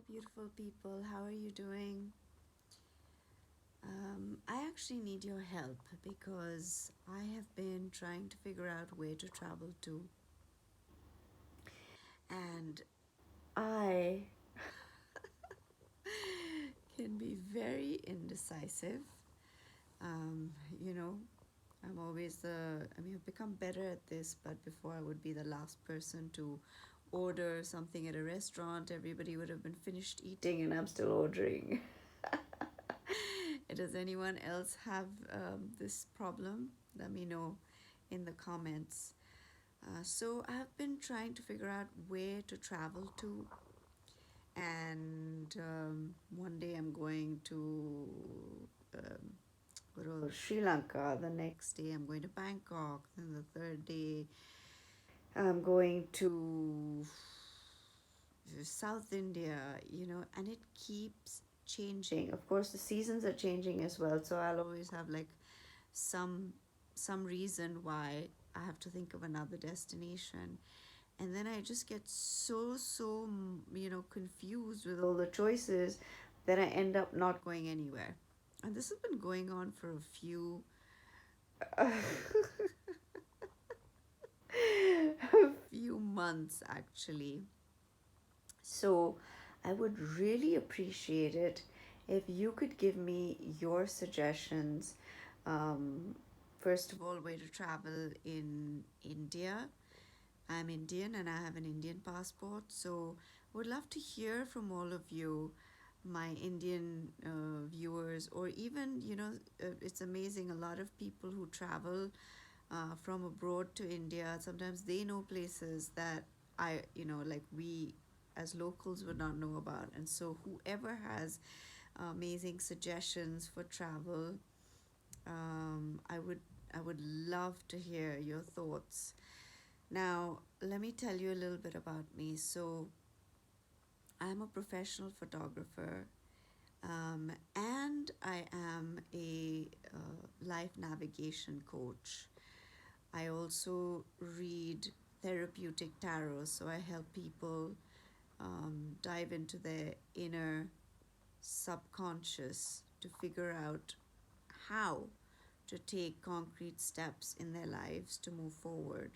beautiful people. How are you doing? I actually need your help because I have been trying to figure out where to travel to, and I can be very indecisive. Um, you know, I'm always I've become better at this, but before I would be the last person to order something at a restaurant. Everybody would have been finished eating, and I'm still ordering. Does anyone else have this problem? Let me know in the comments. So I've been trying to figure out where to travel to, and one day I'm going to Sri Lanka. The next day I'm going to Bangkok. Then the third day I'm going to South India. And it keeps changing. Of course, the seasons are changing as well. So I'll always have like some some reason why I have to think of another destination. And then I just get so confused with all the choices that I end up not going anywhere. And this has been going on for a a few months actually. So I would really appreciate it if you could give me your suggestions. Um, First of all, where to travel in India. I'm Indian and I have an Indian passport, so would love to hear from all of you, my Indian viewers, or even, it's amazing. A lot of people who travel from abroad to India, sometimes they know places that like we as locals would not know about. And so, whoever has amazing suggestions for travel, I would love to hear your thoughts. Now, let me tell you a little bit about me. So, I'm a professional photographer, and I am a life navigation coach. I also read therapeutic tarot, so I help people dive into their inner subconscious to figure out how to take concrete steps in their lives to move forward.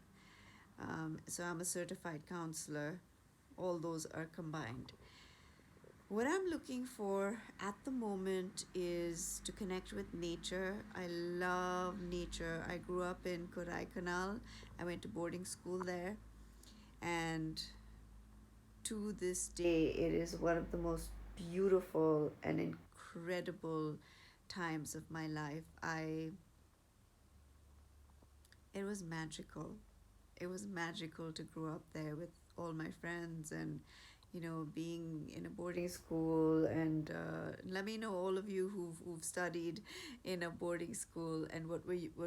So I'm a certified counselor. All those are combined. What I'm looking for at the moment is to connect with nature. I love nature. I grew up in Kodaikanal. I went to boarding school there, and to this day, it is one of the most beautiful and incredible times of my life. I It was magical. It was magical to grow up there with all my friends and being in a boarding school. And let me know, all of you who've studied in a boarding school, and what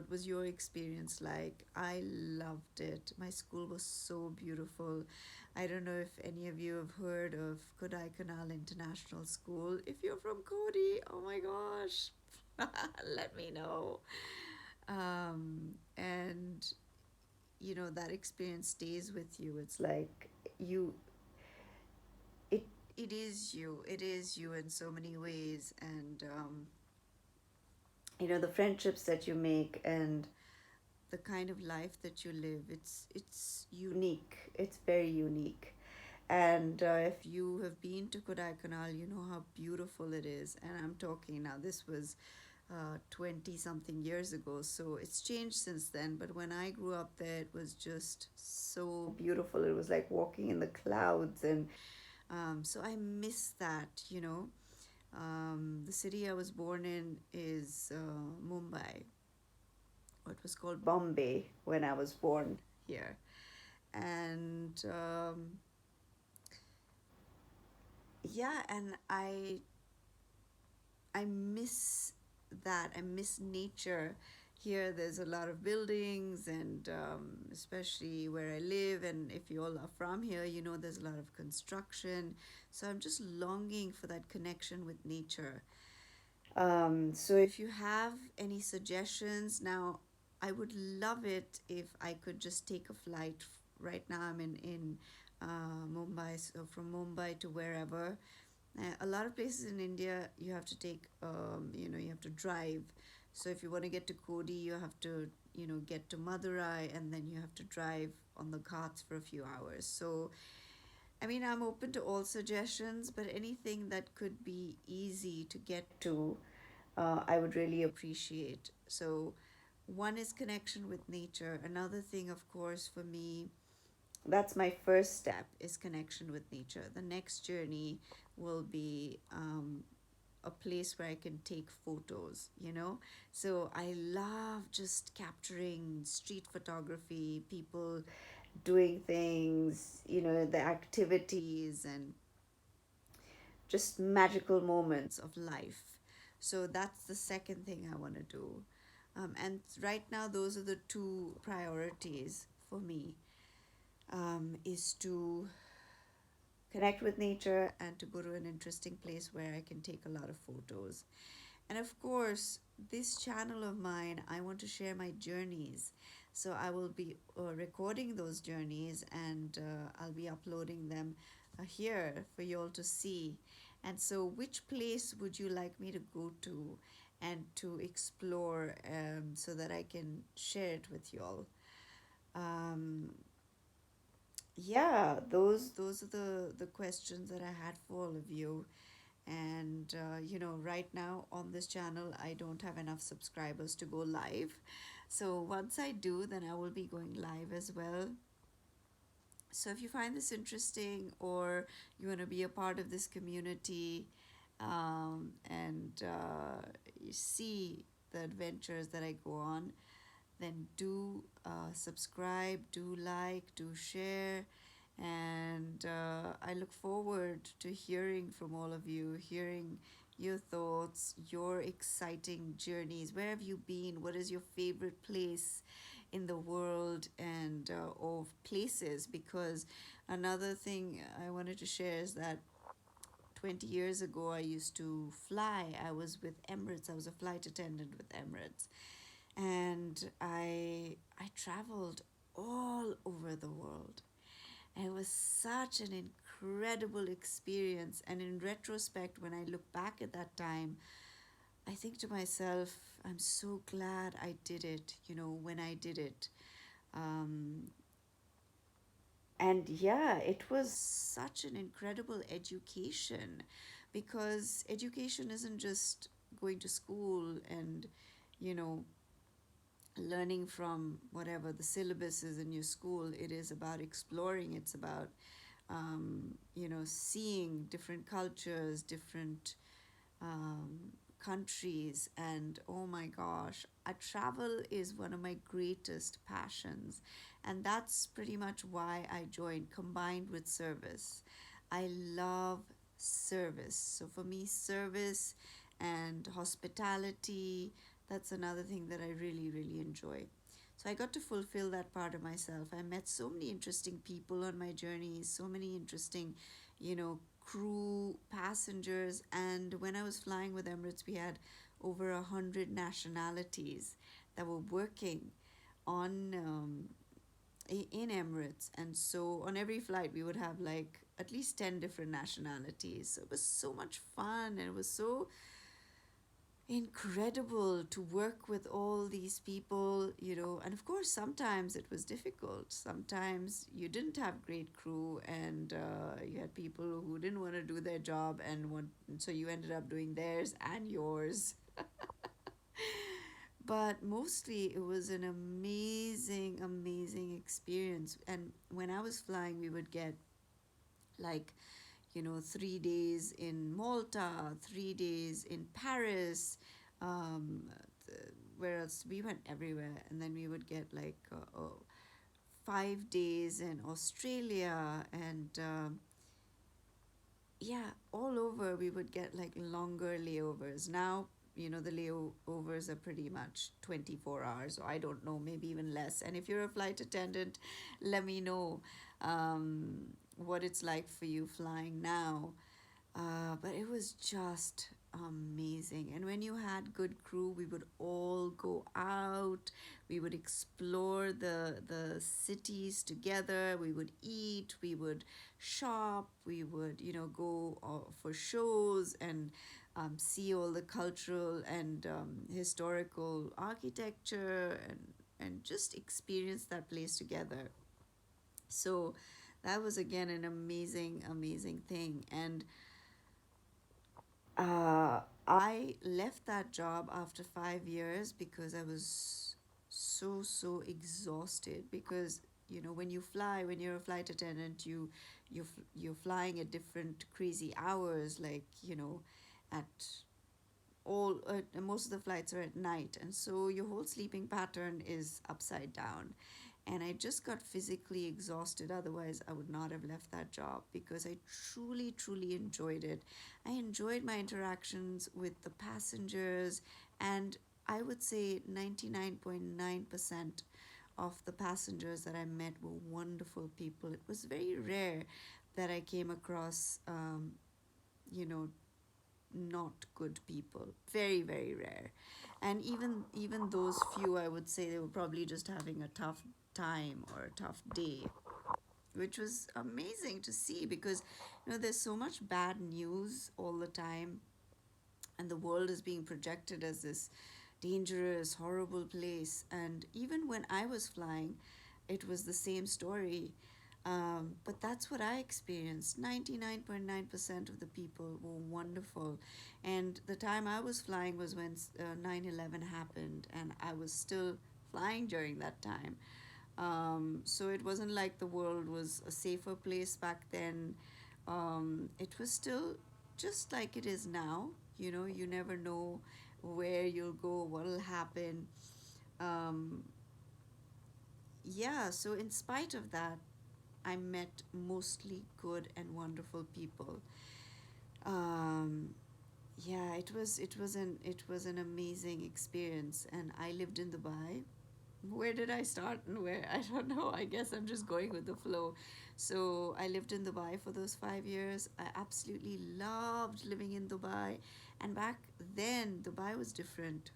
was your experience like. I loved it. My school was so beautiful. I don't know if any of you have heard of Kodaikanal International School. If you're from Kodi, oh my gosh, let me know. And that experience stays with you. It's like you it it is you in so many ways. And the friendships that you make and the kind of life that you live, it's unique. It's very unique. And if you have been to Kodaikanal, you know how beautiful it is. And I'm talking now, this was 20 something years ago, so it's changed since then. But when I grew up there, it was just so beautiful. It was like walking in the clouds. And so I miss that. The city I was born in is Mumbai. It was called Bombay when I was born here. And yeah, and I miss that. I miss nature. Here, there's a lot of buildings, and especially where I live. And if you all are from here, there's a lot of construction. So I'm just longing for that connection with nature. So if you have any suggestions now, I would love it if I could just take a flight. Right now, I'm in Mumbai, so from Mumbai to wherever. A lot of places in India, you have to take, you have to drive. So if you want to get to Kodi, you have to, get to Madurai, and then you have to drive on the ghats for a few hours. So, I mean, I'm open to all suggestions, but anything that could be easy to get to, I would really appreciate. So, one is connection with nature. Another thing, of course, for me, that's my first step, is connection with nature. The next journey will be a place where I can take photos. So I love just capturing street photography, people doing things, the activities, and just magical moments of life. So that's the second thing I want to do. And right now, those are the two priorities for me, is to connect with nature and to go to an interesting place where I can take a lot of photos. And of course, this channel of mine, I want to share my journeys. So I will be recording those journeys, and I'll be uploading them here for you all to see. And so, which place would you like me to go to and to explore, so that I can share it with you all? Um, yeah, those are the questions that I had for all of you. And right now on this channel, I don't have enough subscribers to go live. So once I do, then I will be going live as well. So if you find this interesting, or you want to be a part of this community, and you see the adventures that I go on, then do subscribe, do like, do share. And I look forward to hearing from all of you, hearing your thoughts, your exciting journeys. Where have you been? What is your favorite place in the world, and of places? Because another thing I wanted to share is that 20 years ago, I used to fly. I was with Emirates. I was a flight attendant with Emirates, and I traveled all over the world. And it was such an incredible experience. And in retrospect, when I look back at that time, I think to myself, I'm so glad I did it, when I did it. Um, and yeah, it was such an incredible education, because education isn't just going to school and, you know, learning from whatever the syllabus is in your school. It is about exploring. It's about seeing different cultures, different countries. And oh my gosh, travel is one of my greatest passions. And that's pretty much why I joined, combined with service. I love service. So for me, service and hospitality, that's another thing that I really, really enjoy. So I got to fulfill that part of myself. I met so many interesting people on my journeys, so many interesting, crew, passengers. And when I was flying with Emirates, we had over 100 nationalities that were working on in Emirates. And so on every flight, we would have like at least 10 different nationalities. So it was so much fun, and it was so incredible to work with all these people. And of course, sometimes it was difficult. Sometimes you didn't have great crew, and you had people who didn't want to do their job, so you ended up doing theirs and yours. But mostly, it was an amazing, amazing experience. And when I was flying, we would get like 3 days in Malta, 3 days in Paris. Um, where else? We went everywhere. And then we would get like 5 days in Australia. And yeah, all over we would get like longer layovers. Now, the layovers are pretty much 24 hours, or I don't know, maybe even less. And if you're a flight attendant, let me know what it's like for you flying now. But it was just amazing. And when you had good crew, we would all go out. We would explore the cities together. We would eat. We would shop. We would, go for shows and see all the cultural and historical architecture and just experience that place together. So that was again an amazing, amazing thing. And uh, I left that job after 5 years because I was so exhausted. Because when you fly, when you're a flight attendant, you're flying at different crazy hours, like at most of the flights are at night, and so your whole sleeping pattern is upside down. And I just got physically exhausted. Otherwise, I would not have left that job, because I truly enjoyed it. I enjoyed my interactions with the passengers, and I would say 99.9% of the passengers that I met were wonderful people. It was very rare that I came across, you know, not good people. Very, very rare. And even those few, I would say they were probably just having a tough time or a tough day, which was amazing to see. Because there's so much bad news all the time, and the world is being projected as this dangerous, horrible place. And even when I was flying, it was the same story. But that's what I experienced. 99.9% of the people were wonderful. And the time I was flying was when 9/11 happened, and I was still flying during that time. So it wasn't like the world was a safer place back then. It was still just like it is now. You never know where you'll go, what'll happen. Um, yeah, so in spite of that, I met mostly good and wonderful people. Um, yeah, it was an amazing experience, and I lived in Dubai. Where did I start and where? I don't know. I guess I'm just going with the flow. So I lived in Dubai for those 5 years. I absolutely loved living in Dubai. And back then, Dubai was different.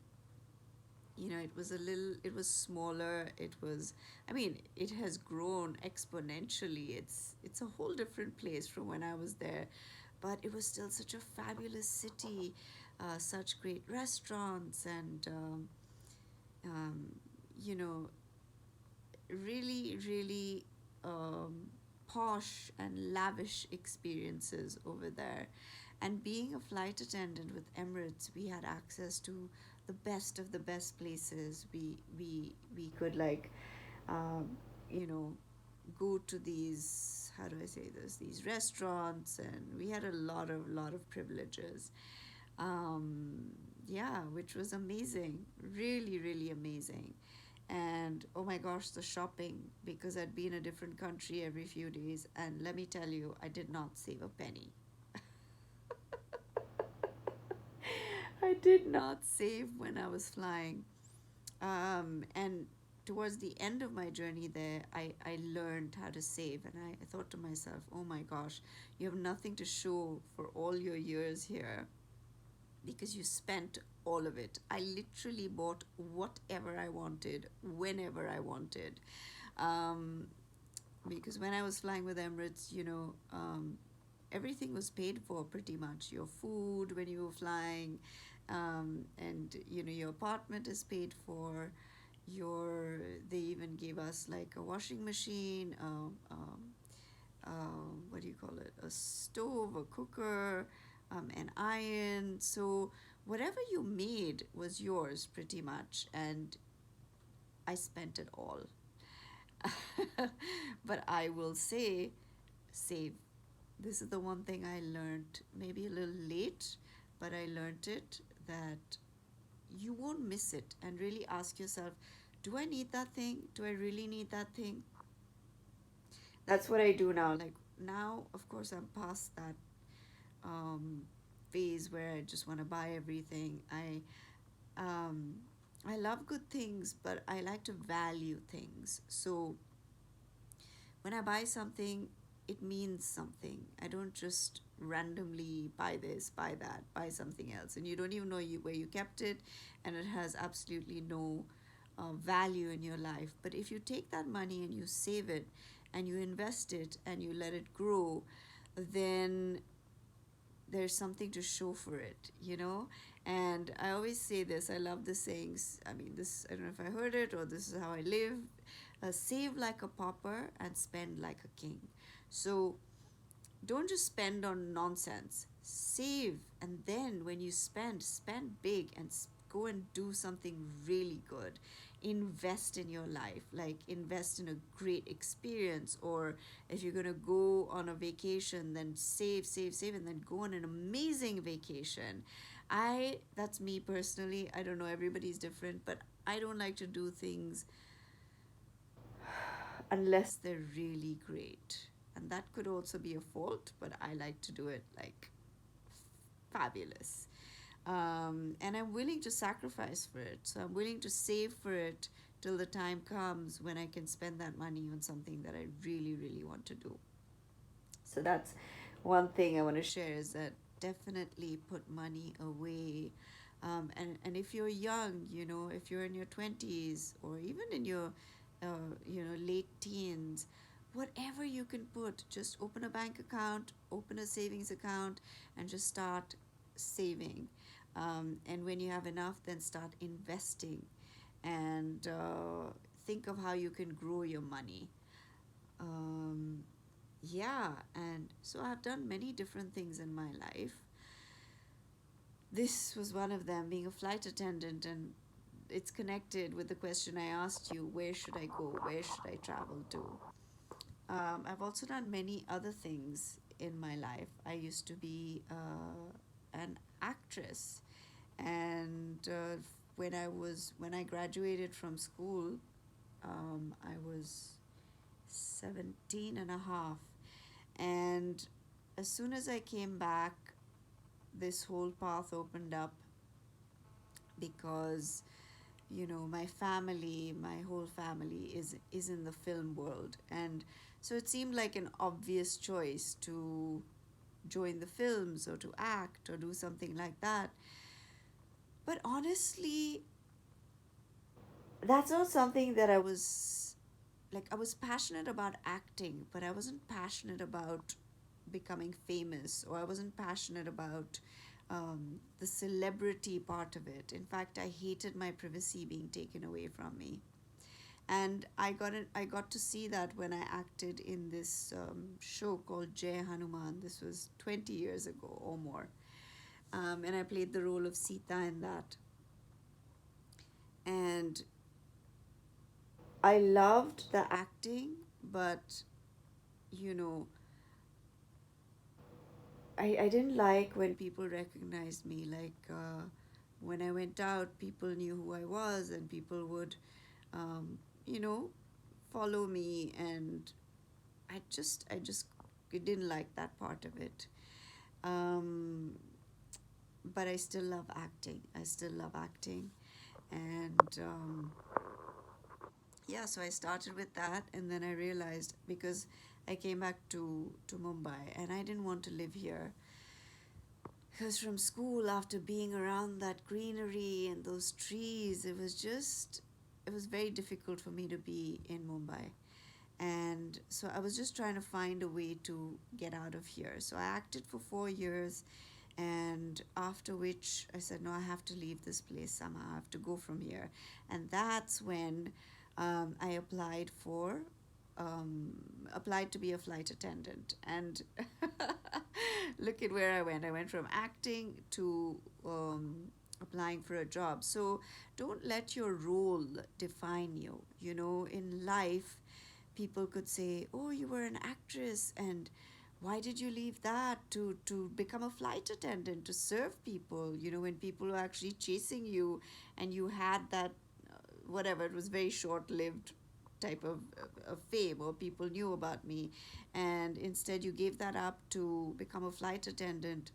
It was smaller. I mean, it has grown exponentially. It's a whole different place from when I was there. But it was still such a fabulous city, such great restaurants, and um, you know, really um, posh and lavish experiences over there. And being a flight attendant with Emirates, we had access to the best of the best places. We could, like, um, you know go to these, how do I say this, these restaurants, and we had a lot of privileges. um, yeah, which was amazing, really amazing. And oh my gosh, the shopping, because I'd be in a different country every few days, and let me tell you, I did not save a penny. I did not save when I was flying. And towards the end of my journey there, I learned how to save, and I thought to myself, oh my gosh, you have nothing to show for all your years here, because you spent all of it. I literally bought whatever I wanted, whenever I wanted. Um, because when I was flying with Emirates, everything was paid for pretty much. Your food when you were flying, and your apartment is paid for. They even gave us like a washing machine, what do you call it? A stove, a cooker, an iron. So whatever you made was yours pretty much, and I spent it all. But I will say, save. This is the one thing I learned, maybe a little late, but I learned it, that you won't miss it. And really ask yourself, do I need that thing? Do I really need that thing? That's what I do now. Like, now, of course, I'm past that um, phase where I just want to buy everything. Um, I love good things, but I like to value things. So when I buy something, it means something. I don't just randomly buy this, buy that, buy something else, and you don't even know where you kept it, and it has absolutely no value in your life. But if you take that money and you save it and you invest it and you let it grow, then there's something to show for it, you know? And I always say this, I love the sayings. I mean, this, I don't know if I heard it or this is how I live. Save like a pauper and spend like a king. So don't just spend on nonsense. Save, and then when you spend big and go and do something really good. Invest in your life, like invest in a great experience, or if you're going to go on a vacation, then save, and then go on an amazing vacation. That's me personally. I don't know, everybody's different, but I don't like to do things unless they're really great. And that could also be a fault, but I like to do it like fabulous. And I'm willing to sacrifice for it. So I'm willing to save for it till the time comes when I can spend that money on something that I really, really want to do. So that's one thing I want to share, is that definitely put money away. And if you're young, you know, if you're in your 20s or even in your, late teens, whatever you can put, just open a bank account, open a savings account, and just start saving. And when you have enough, then start investing and think of how you can grow your money. Um, yeah, and so I've done many different things in my life. This was one of them, being a flight attendant, and it's connected with the question I asked you, where should I go? Where should I travel to? I've also done many other things in my life. I used to be an actress, and when I graduated from school, I was 17 and a half, and as soon as I came back, this whole path opened up because my whole family is in the film world, and so it seemed like an obvious choice to join the films or to act or do something like that. But honestly, that's not something that I was passionate about acting, but I wasn't passionate about becoming famous, or I wasn't passionate about the celebrity part of it. In fact, I hated my privacy being taken away from me. And I got to see that when I acted in this show called Jai Hanuman. This was 20 years ago or more. And I played the role of Sita in that. And I loved the acting, but you know, I didn't like when people recognized me. When I went out, people knew who I was, and people would, um, you know, follow me, and I just didn't like that part of it. Um, but I still love acting. I still love acting, and yeah, so I started with that, and then I realized, because I came back to Mumbai and I didn't want to live here, because from school, after being around that greenery and those trees, it was very difficult for me to be in Mumbai. And so I was just trying to find a way to get out of here. So I acted for 4 years, and after which I said, no, I have to leave this place somehow. I have to go from here. And that's when I um, applied to be a flight attendant. And look at where I went. I went from acting to applying for a job. So don't let your role define you. You know, in life, people could say, oh, you were an actress, and why did you leave that to become a flight attendant, to serve people, when people were actually chasing you, and you had that, whatever, it was very short lived type of fame, or people knew about me, and instead you gave that up to become a flight attendant.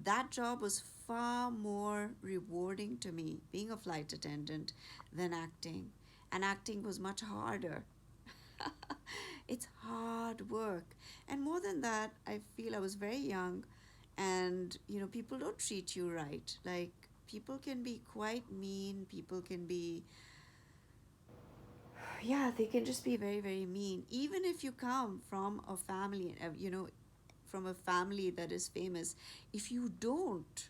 That job was far more rewarding to me, being a flight attendant, than acting. And acting was much harder. It's hard work. And more than that, I feel I was very young, and people don't treat you right. Like, people can be quite mean, people can be, yeah, they can just be very, very mean. Even if you come from a family, from a family that is famous, if you don't,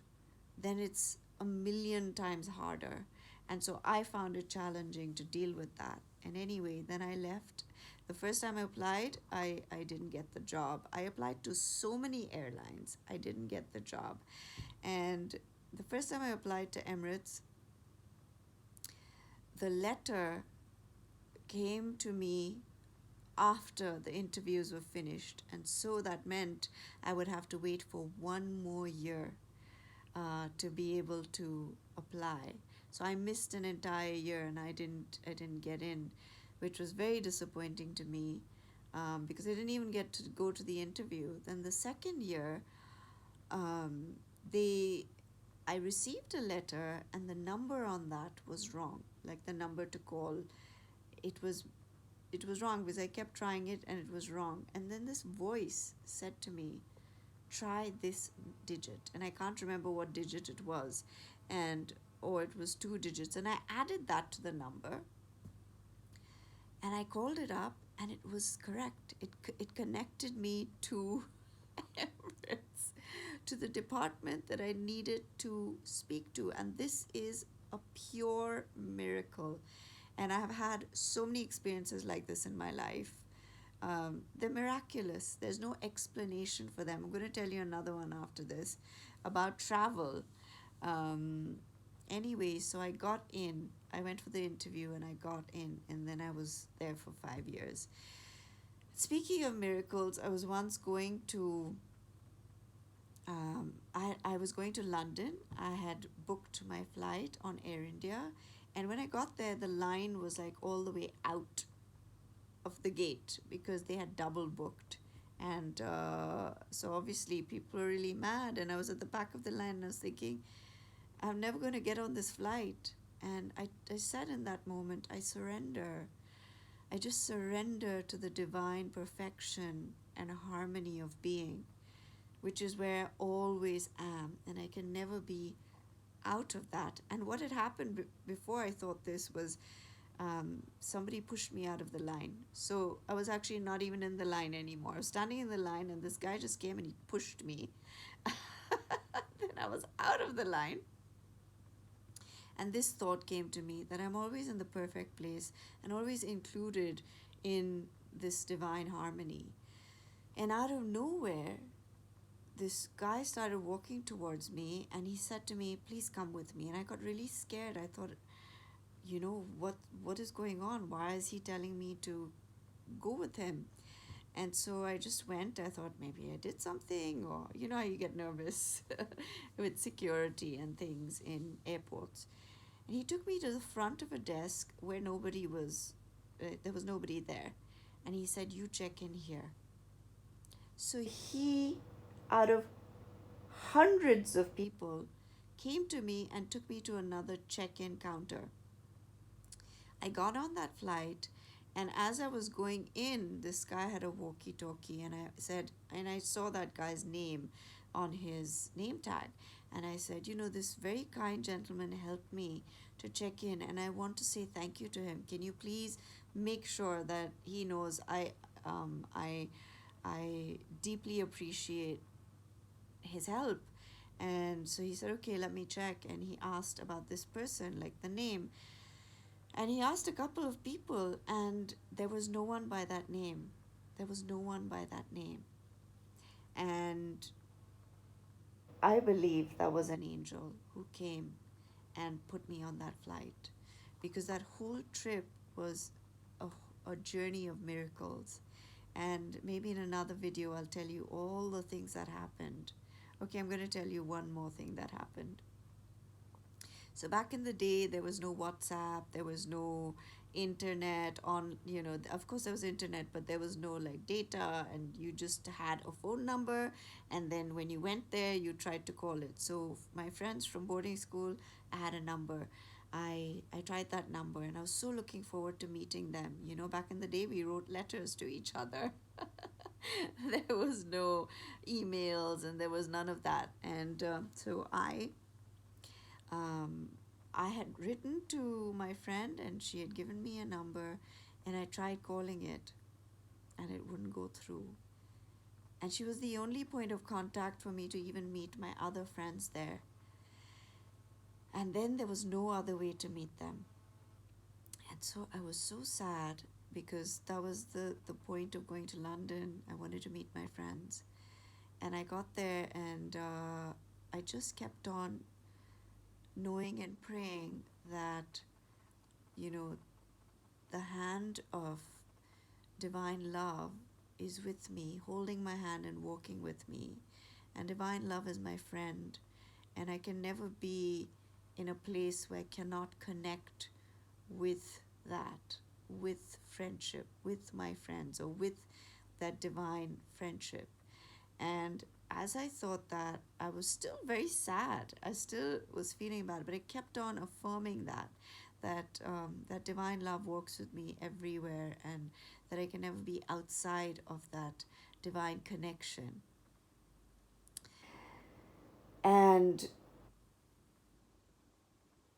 then it's a million times harder. And so I found it challenging to deal with that. And anyway, then I left. The first time I applied, I didn't get the job. I applied to so many airlines, I didn't get the job. And the first time I applied to Emirates, the letter came to me after the interviews were finished. And so that meant I would have to wait for 1 more year to be able to apply. So I missed an entire year, and I didn't get in, which was very disappointing to me, because I didn't even get to go to the interview. Then the second year, um, they I received a letter, and the number on that was wrong. Like, the number to call, it was it was wrong, because I kept trying it and it was wrong. And then this voice said to me, try this digit. And I can't remember what digit it was. And, or it was 2 digits. And I added that to the number, and I called it up, and it was correct. It connected me to Emirates, to the department that I needed to speak to. And this is a pure miracle. And I have had so many experiences like this in my life. They're miraculous. There's no explanation for them. I'm going to tell you another one after this about travel. Um, anyway, so I got in. I went for the interview and I got in, and then I was there for 5 years. Speaking of miracles, I was once going to I was going to London. I had booked my flight on Air India, and when I got there, the line was like all the way out of the gate because they had double booked. And so obviously people were really mad, and I was at the back of the line, and I was thinking, I'm never going to get on this flight. And I said in that moment, I surrender. I just surrender to the divine perfection and harmony of being, which is where I always am, and I can never be out of that. And what had happened before I thought this was, somebody pushed me out of the line. So I was actually not even in the line anymore. I was standing in the line, and this guy just came and he pushed me. Then I was out of the line. And this thought came to me that I'm always in the perfect place and always included in this divine harmony. And out of nowhere, this guy started walking towards me, and he said to me, please come with me. And I got really scared. I thought, what is going on? Why is he telling me to go with him? And so I just went. I thought maybe I did something, or you know how you get nervous with security and things in airports. And he took me to the front of a desk where there was nobody there. And he said, you check in here. So he, out of hundreds of people, came to me and took me to another check-in counter. I got on that flight, and as I was going in, this guy had a walkie-talkie, and I saw that guy's name on his name tag. And I said, this very kind gentleman helped me to check in, and I want to say thank you to him. Can you please make sure that he knows I deeply appreciate his help. And so he said, okay, let me check. And he asked about this person, like the name. And he asked a couple of people, and there was no one by that name. There was no one by that name. And I believe that was an angel who came and put me on that flight, because that whole trip was a journey of miracles. And maybe in another video, I'll tell you all the things that happened. Okay, I'm going to tell you one more thing that happened. So back in the day, there was no WhatsApp, there was no internet of course there was internet, but there was no like data, and you just had a phone number, and then when you went there, you tried to call it. So my friends from boarding school, I had a number. I tried that number, and I was so looking forward to meeting them. You know, back in the day, we wrote letters to each other. There was no emails, and there was none of that. And so um, I had written to my friend, and she had given me a number, and I tried calling it, and it wouldn't go through. And she was the only point of contact for me to even meet my other friends there. And then there was no other way to meet them. And so I was so sad because that was the point of going to London. I wanted to meet my friends. And I got there, and I just kept on knowing and praying that, you know, the hand of divine love is with me, holding my hand and walking with me. And divine love is my friend. And I can never be in a place where I cannot connect with that, with friendship, with my friends, or with that divine friendship. And as I thought that, I was still very sad. I still was feeling bad, but I kept on affirming that divine love walks with me everywhere, and that I can never be outside of that divine connection. And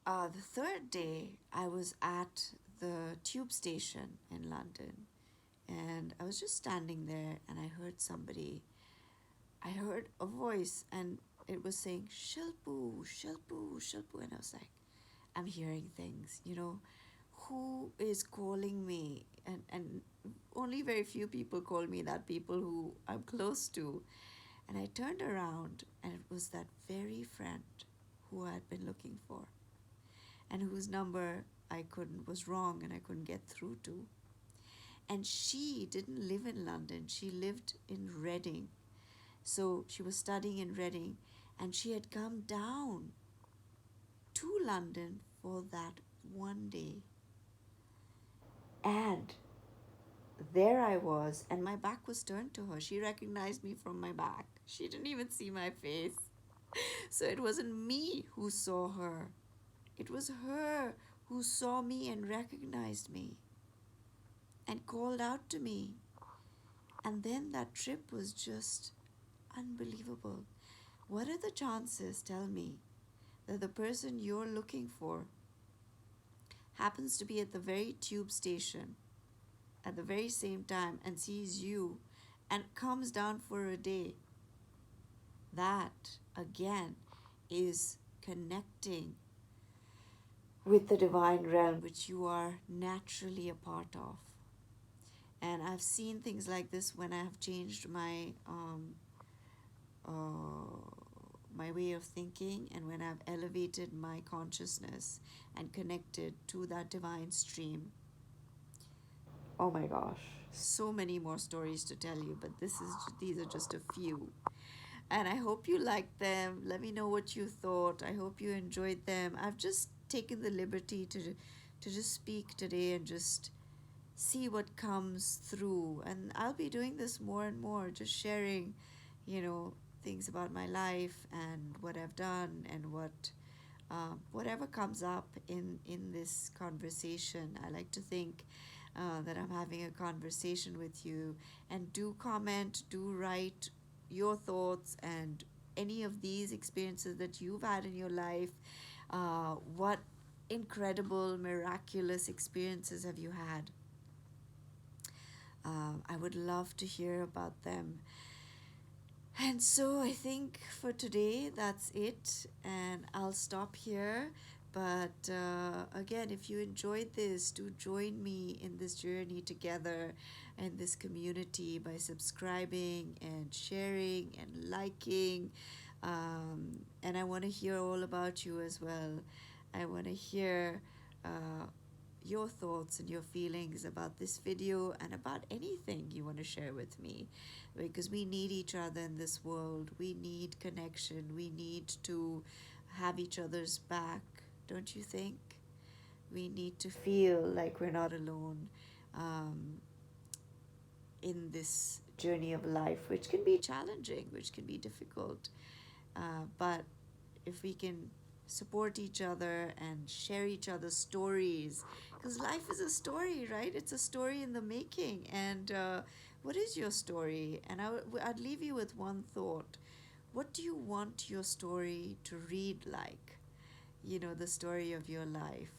the third day, I was at the tube station in London, and I was just standing there, and I heard a voice, and it was saying, Shilpu, Shilpu, Shilpu. And I was like, I'm hearing things, you know, who is calling me? And only very few people call me that, people who I'm close to. And I turned around, and it was that very friend who I had been looking for, and whose number I couldn't, was wrong, and I couldn't get through to. And she didn't live in London, she lived in Reading. So she was studying in Reading, and she had come down to London for that one day. And there I was, and my back was turned to her. She recognized me from my back. She didn't even see my face. So it wasn't me who saw her, it was her who saw me and recognized me and called out to me. And then that trip was just unbelievable. What are the chances, tell me, that the person you're looking for happens to be at the very tube station at the very same time and sees you and comes down for a day? That, again, is connecting with the divine realm, which you are naturally a part of. And I've seen things like this when I have changed my way of thinking, and when I've elevated my consciousness and connected to that divine stream. Oh my gosh, so many more stories to tell you, but these are just a few. And I hope you liked them. Let me know what you thought. I hope you enjoyed them. I've just taken the liberty to just speak today and just see what comes through. And I'll be doing this more and more, just sharing, you know, things about my life and what I've done, and whatever comes up in this conversation. I like to think that I'm having a conversation with you. And do comment, do write your thoughts, and any of these experiences that you've had in your life. What incredible, miraculous experiences have you had? I would love to hear about them. And so I think for today that's it, and I'll stop here. But again, if you enjoyed this, do join me in this journey together in this community by subscribing and sharing and liking. And I want to hear all about you as well. I want to hear your thoughts and your feelings about this video and about anything you want to share with me, because we need each other in this world. We need connection. We need to have each other's back, don't you think? We need to feel like we're not alone um, in this journey of life, which can be challenging, which can be difficult. But if we can support each other and share each other's stories, because life is a story, right? It's a story in the making. And what is your story? And I'd leave you with one thought. What do you want your story to read like? You know, the story of your life.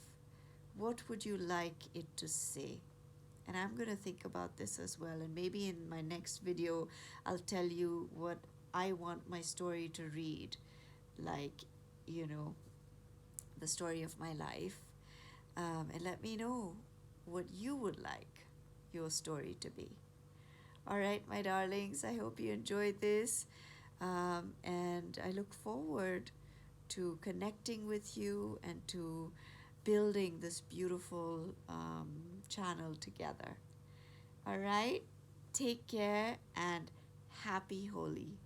What would you like it to say? And I'm going to think about this as well. And maybe in my next video, I'll tell you what I want my story to read. Like, you know, the story of my life. And let me know what you would like your story to be. All right, my darlings, I hope you enjoyed this. And I look forward to connecting with you and to building this beautiful channel together. All right, take care and happy Holi.